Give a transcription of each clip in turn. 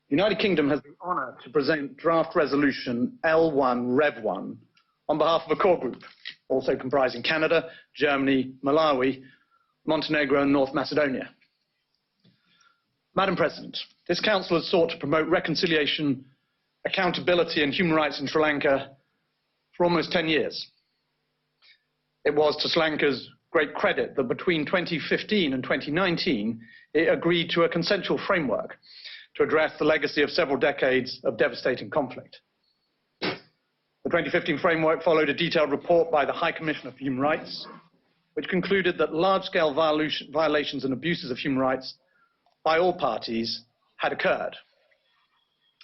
The United Kingdom has the honour to present draft resolution L.1 Rev 1 on behalf of a core group, also comprising Canada, Germany, Malawi, Montenegro and North Macedonia. Madam President, this Council has sought to promote reconciliation, accountability and human rights in Sri Lanka for almost 10 years. It was to Sri Lanka's great credit that between 2015 and 2019, it agreed to a consensual framework to address the legacy of several decades of devastating conflict. The 2015 framework followed a detailed report by the High Commissioner for Human Rights, which concluded that large-scale violations and abuses of human rights by all parties had occurred.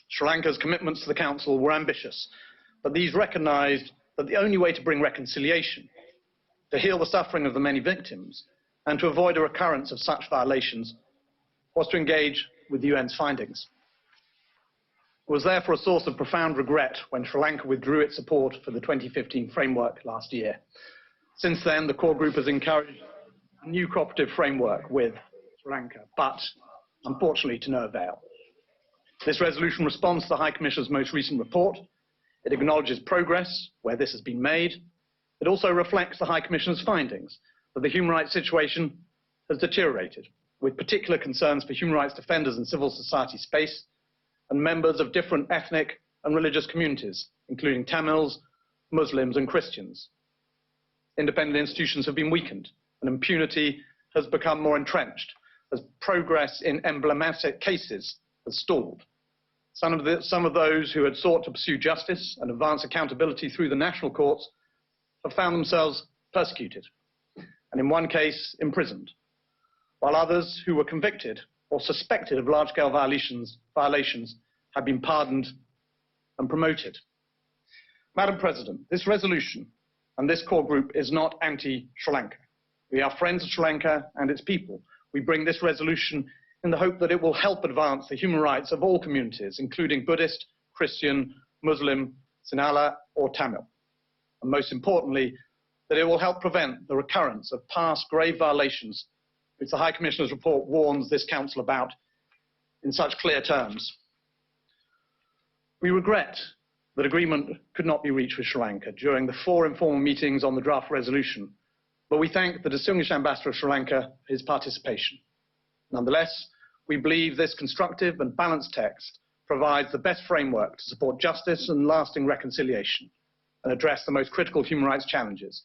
Sri Lanka's commitments to the Council were ambitious, but these recognized that the only way to bring reconciliation, to heal the suffering of the many victims, and to avoid a recurrence of such violations was to engage with the UN's findings. It was therefore a source of profound regret when Sri Lanka withdrew its support for the 2015 framework last year. Since then, the core group has encouraged a new cooperative framework with Sri Lanka, but unfortunately to no avail. This resolution responds to the High Commissioner's most recent report. It acknowledges progress where this has been made. It also reflects the High Commissioner's findings that the human rights situation has deteriorated, with particular concerns for human rights defenders in civil society space and members of different ethnic and religious communities, including Tamils, Muslims and Christians. Independent institutions have been weakened and impunity has become more entrenched as progress in emblematic cases has stalled. Some of those who had sought to pursue justice and advance accountability through the national courts have found themselves persecuted and in one case imprisoned, while others who were convicted or suspected of large-scale violations have been pardoned and promoted. Madam President, this resolution and this core group is not anti-Sri Lanka. We are friends of Sri Lanka and its people. We bring this resolution in the hope that it will help advance the human rights of all communities, including Buddhist, Christian, Muslim, Sinhala or Tamil. And most importantly, that it will help prevent the recurrence of past grave violations which the High Commissioner's report warns this Council about in such clear terms. We regret that agreement could not be reached with Sri Lanka during the 4 informal meetings on the draft resolution, but we thank the distinguished Ambassador of Sri Lanka for his participation. Nonetheless, we believe this constructive and balanced text provides the best framework to support justice and lasting reconciliation and address the most critical human rights challenges.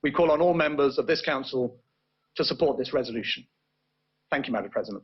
We call on all members of this Council to support this resolution. Thank you, Madam President.